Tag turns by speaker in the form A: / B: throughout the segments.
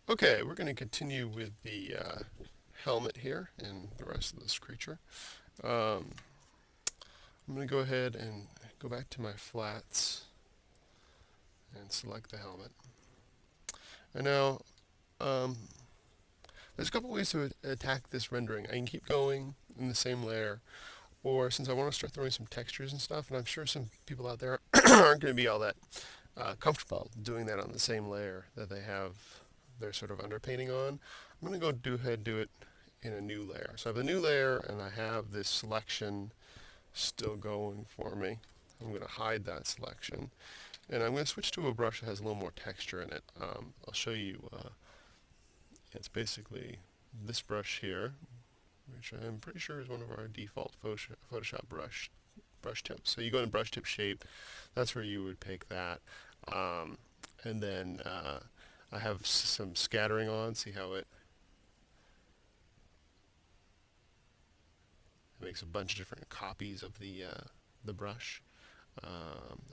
A: Okay, we're going to continue with the helmet here and the rest of this creature. Um, I'm going to go ahead and go back to my flats and select the helmet. And now, um, there's a couple ways to attack this rendering. I can keep going in the same layer, or since I want to start throwing some textures and stuff, and I'm sure some people out there aren't going to be all that comfortable doing that on the same layer that they have their sort of underpainting on. I'm going to go do ahead do it in a new layer. So I have a new layer and I have this selection still going for me. I'm going to hide that selection and I'm going to switch to a brush that has a little more texture in it. I'll show you. It's basically this brush here, which I'm pretty sure is one of our default Photoshop brush tips. So you go in brush tip shape, that's where you would pick that. Um, and then I have some scattering on. See how it makes a bunch of different copies of the brush.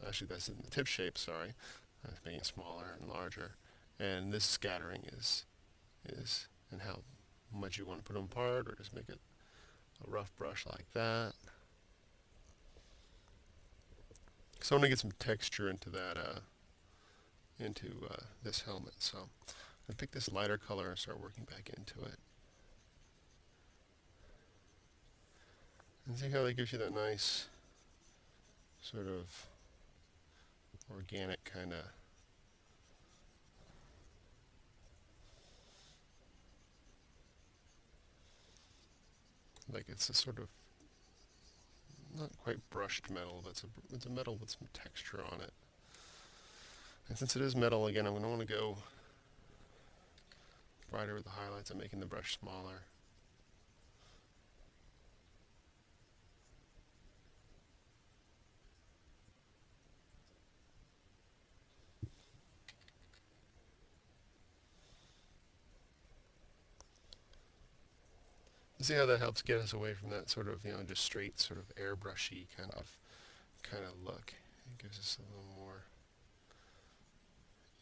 A: Actually, that's in the tip shape. Sorry, that's making it smaller and larger. And this scattering is and how much you want to put them apart, or just make it a rough brush like that. So I want to get some texture into that into this helmet. So I'm gonna pick this lighter color and start working back into it. And see how that gives you that nice sort of organic kind of like it's a sort of not quite brushed metal, but it's a metal with some texture on it. And since it is metal, again, I'm going to want to go brighter with the highlights. I'm making the brush smaller. See how that helps get us away from that sort of, just straight sort of airbrushy kind of look. It gives us a little more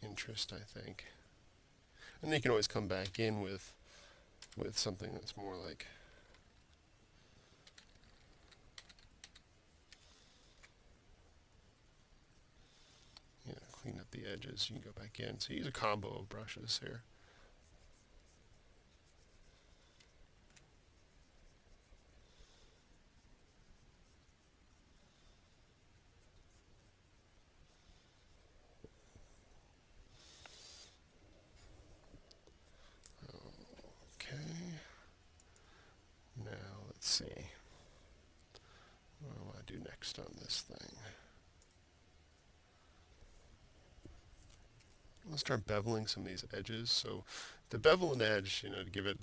A: interest, I think. And then you can always come back in with something that's more like clean up the edges. You can go back in. So use a combo of brushes here. Okay. Now let's see. What do I want to do next on this thing? Let's start beveling some of these edges. So to bevel an edge, to give it,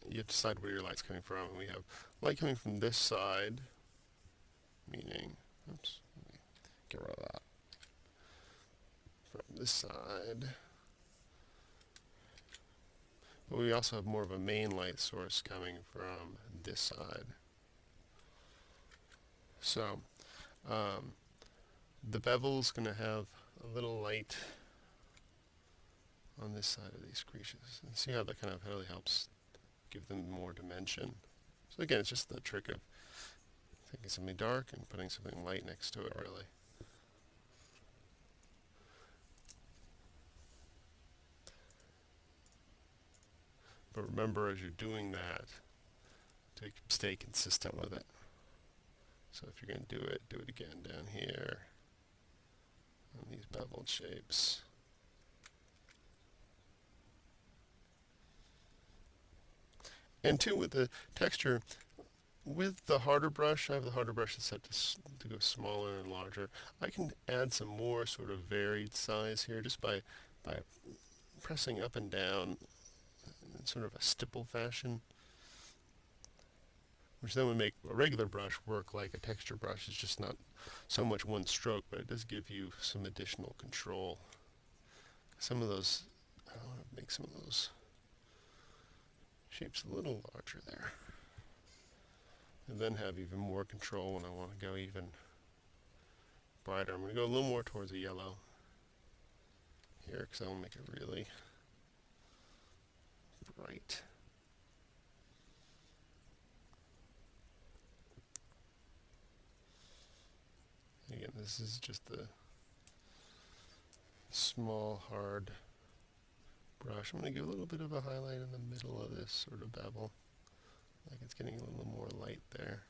A: you have to decide where your light's coming from. And we have light coming from this side, meaning, oops, let me get rid of that. From this side. But we also have more of a main light source coming from this side. So the bevel's going to have a little light on this side of these creases. And see how that kind of really helps give them more dimension. So again, it's just the trick of taking something dark and putting something light next to it, really. But remember, as you're doing that, to stay consistent with it. So if you're going to do it again down here on these beveled shapes. And two, with the texture, with the harder brush, I have the harder brush that's set to go smaller and larger. I can add some more sort of varied size here just by pressing up and down in sort of a stipple fashion, which then would make a regular brush work like a texture brush. It's just not so much one stroke, but it does give you some additional control. Some of those, I want to make some of those shapes a little larger there. And then have even more control when I want to go even brighter. I'm going to go a little more towards the yellow here because I want to make it really right. Again, this is just the small, hard brush. I'm going to give a little bit of a highlight in the middle of this sort of bevel, like it's getting a little more light there.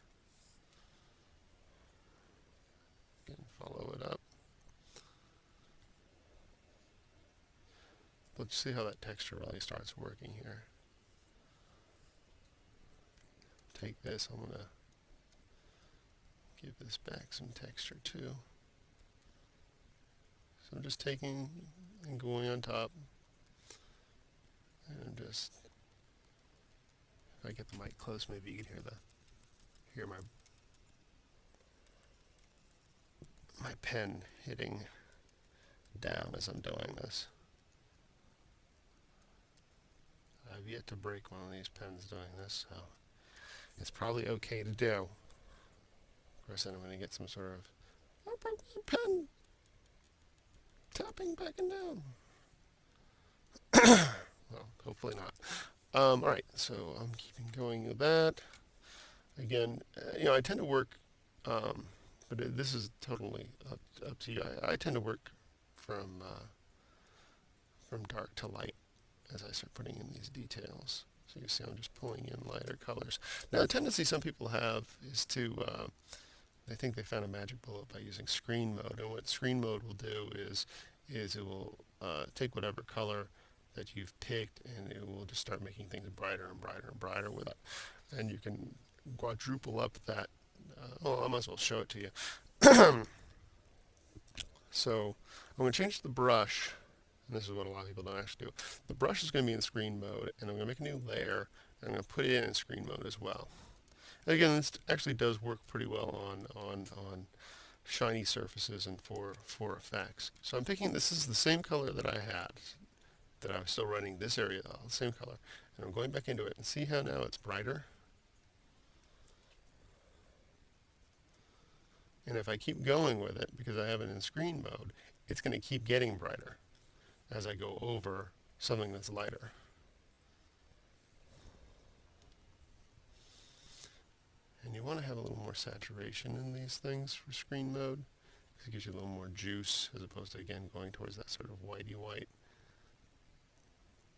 A: Again, follow it up. Let's see how that texture really starts working here. Take this, I'm going to give this back some texture too. So I'm just taking and going on top, and just, if I get the mic close, maybe you can hear my pen hitting down as I'm doing this. I've yet to break one of these pens doing this, so it's probably okay to do. Of course, then I'm going to get some sort of, I broke my pen, tapping back and down. Well, hopefully not. All right, so I'm keeping going with that. Again, I tend to work, but this is totally up to you. I tend to work from dark to light as I start putting in these details. So you see I'm just pulling in lighter colors. Now, the tendency some people have is to, they think they found a magic bullet by using screen mode. And what screen mode will do is it will take whatever color that you've picked, and it will just start making things brighter and brighter and brighter with it. And you can quadruple up that. I might as well show it to you. So I'm going to change the brush. And this is what a lot of people don't actually do. The brush is going to be in screen mode, and I'm going to make a new layer, and I'm going to put it in screen mode as well. And again, this actually does work pretty well on shiny surfaces and for effects. So I'm picking, this is the same color that I had, that I was still running this area, the same color, and I'm going back into it, and see how now it's brighter? And if I keep going with it, because I have it in screen mode, it's going to keep getting brighter as I go over something that's lighter. And you want to have a little more saturation in these things for screen mode, because it gives you a little more juice as opposed to, again, going towards that sort of whitey white.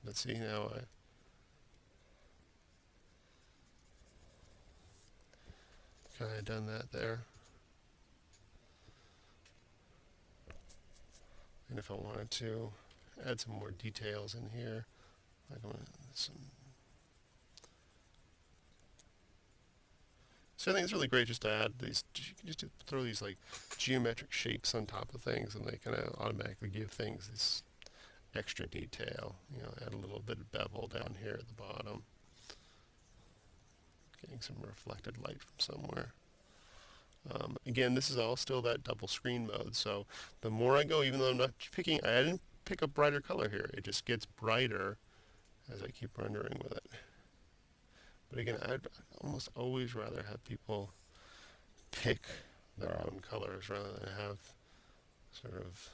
A: But see, now I kind of done that there. And if I wanted to add some more details in here, like so I think it's really great just to add these, you can just throw these like geometric shapes on top of things, and they kind of automatically give things this extra detail. Add a little bit of bevel down here at the bottom, getting some reflected light from somewhere. Again, this is all still that double screen mode, so the more I go, even though I'm not picking, I didn't pick a brighter color here, it just gets brighter as I keep rendering with it. But again, I'd almost always rather have people pick their own colors rather than have sort of,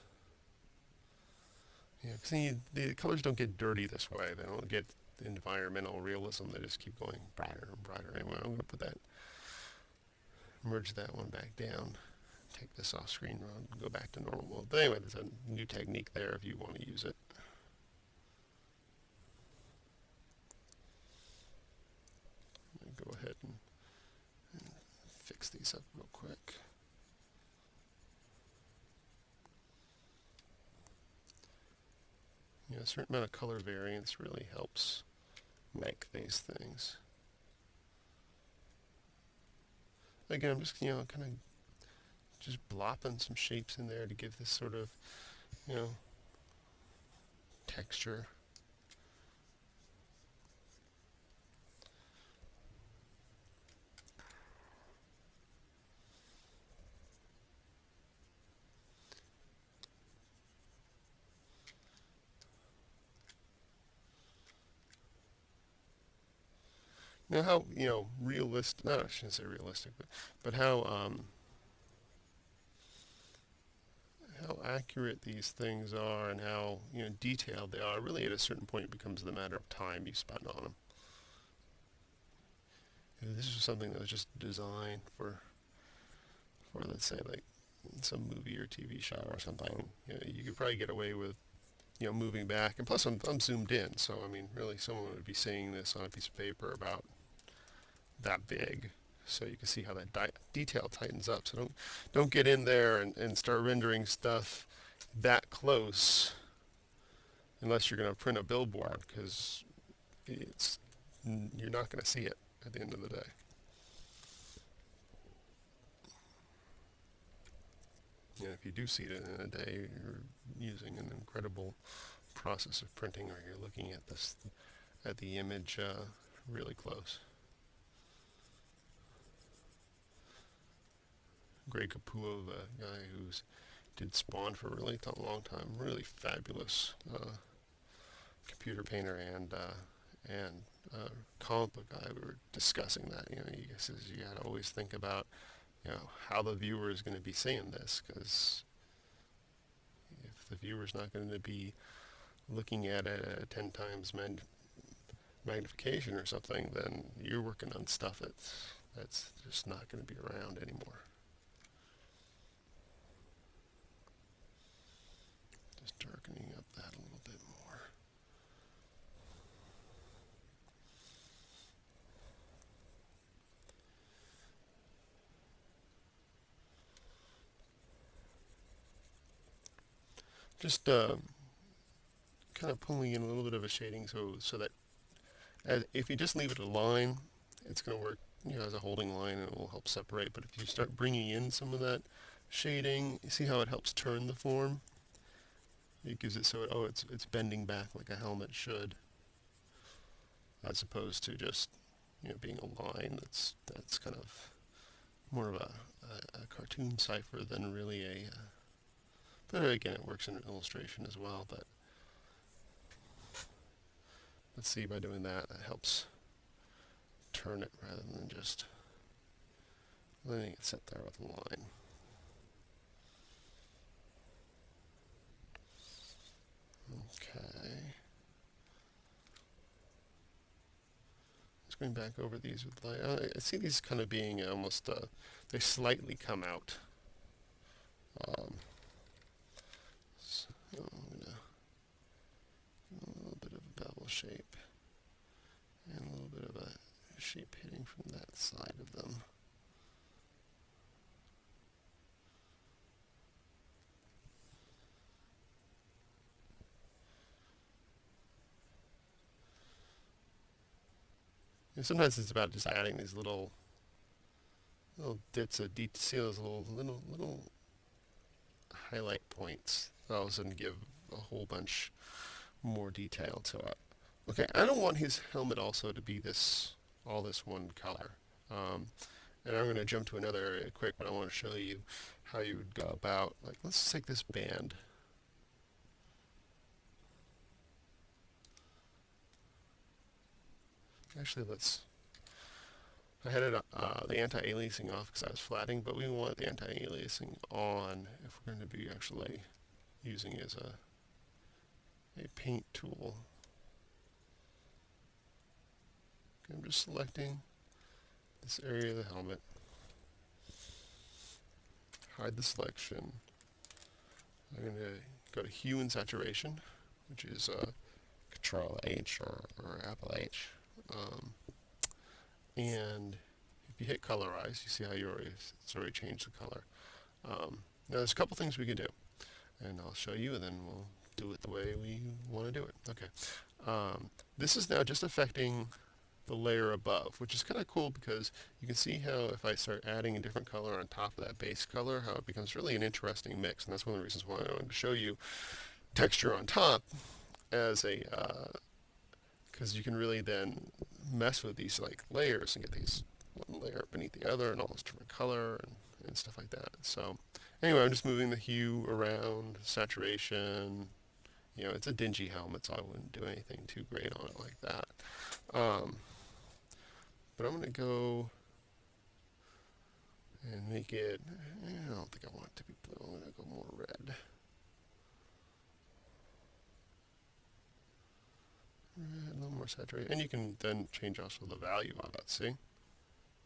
A: because the colors don't get dirty this way. They don't get environmental realism. They just keep going brighter and brighter. Anyway, I'm going to put that, merge that one back down, take this off screen mode, and go back to normal mode. But anyway, there's a new technique there if you want to use it. Go ahead and fix these up real quick. A certain amount of color variance really helps make these things. Again, I'm just, kind of just blopping some shapes in there to give this sort of, texture. Now how, realistic, no, I shouldn't say realistic, but how how accurate these things are and how detailed they are. Really, at a certain point, it becomes the matter of time you spend on them. If this is something that was just designed for let's say like some movie or TV show or something, you could probably get away with moving back. And plus, I'm zoomed in, so I mean, really, someone would be seeing this on a piece of paper about that big, so you can see how that detail tightens up. So don't get in there and start rendering stuff that close unless you're going to print a billboard, because it's you're not going to see it at the end of the day. And if you do see it in a day, you're using an incredible process of printing, or you're looking at the image really close. Greg Capullo, the guy who's did Spawn for a really long time, really fabulous computer painter and comic book guy. We were discussing that. He says you got to always think about how the viewer is going to be seeing this, because if the viewer's not going to be looking at it at 10 times magnification or something, then you're working on stuff that's just not going to be around anymore. Just darkening up that a little bit more. Just kind of pulling in a little bit of a shading, so that if you just leave it a line, it's going to work as a holding line, and it will help separate. But if you start bringing in some of that shading, you see how it helps turn the form? It gives it so it's bending back like a helmet should, as opposed to just being a line that's kind of more of a cartoon cipher than really a. But again, it works in an illustration as well. But let's see, by doing that, that helps turn it rather than just letting it sit there with a line. Okay. Just going back over these with light. I see these kind of being almost, they slightly come out. So I'm going to give a little bit of a bevel shape and a little bit of a shape hitting from that side of them. And sometimes it's about just adding these little bits of detail. See those little highlight points that all of a sudden give a whole bunch more detail to it. Okay, I don't want his helmet also to be all this one color. And I'm going to jump to another area quick, but I want to show you how you would go about, like, let's take this band. Actually, I had the anti-aliasing off because I was flatting, but we want the anti-aliasing on if we're going to be actually using it as a paint tool. Okay, I'm just selecting this area of the helmet, hide the selection. I'm going to go to hue and saturation, which is Control H or Apple H. And if you hit colorize, you see how it's already changed the color. Now there's a couple things we can do, and I'll show you, and then we'll do it the way we want to do it. Okay. This is now just affecting the layer above, which is kind of cool because you can see how if I start adding a different color on top of that base color, how it becomes really an interesting mix. And that's one of the reasons why I wanted to show you texture on top as a because you can really then mess with these like layers and get these one layer beneath the other and all this different color and stuff like that. So anyway, I'm just moving the hue around, saturation. It's a dingy helmet, so I wouldn't do anything too great on it like that. But I'm going to go and make it, I don't think I want it to be blue, I'm going to go more red. more saturated. And you can then change also the value on that, see?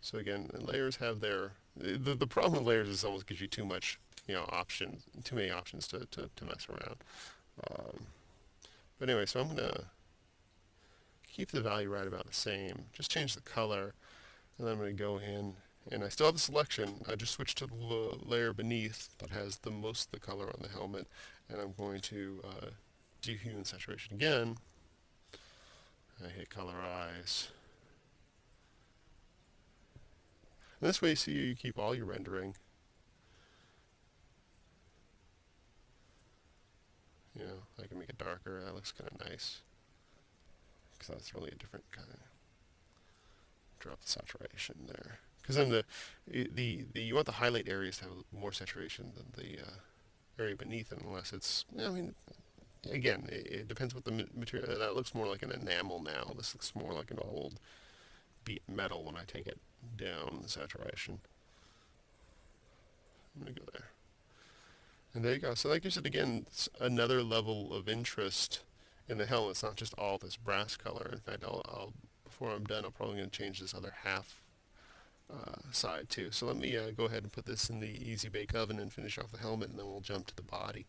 A: So again, layers have their, the problem with layers is it almost gives you too much, options, too many options to mess around. Um, but anyway, so I'm going to keep the value right about the same, just change the color, and then I'm going to go in, and I still have the selection. I just switched to the layer beneath that has the most of the color on the helmet, and I'm going to dehue and saturation again. I hit colorize. And this way, you see, you keep all your rendering. I can make it darker. That looks kind of nice, because that's really a different kind of. Drop the saturation there, because then you want the highlight areas to have more saturation than the area beneath it, unless it's. I mean, again, it depends what the material. That looks more like an enamel now. This looks more like an old beat metal when I take it down the saturation. I'm gonna go there. And there you go. So that gives it, again, another level of interest in the helmet. It's not just all this brass color. In fact, before I'm done, I'm probably going to change this other half side too. So let me go ahead and put this in the Easy Bake Oven and finish off the helmet, and then we'll jump to the body.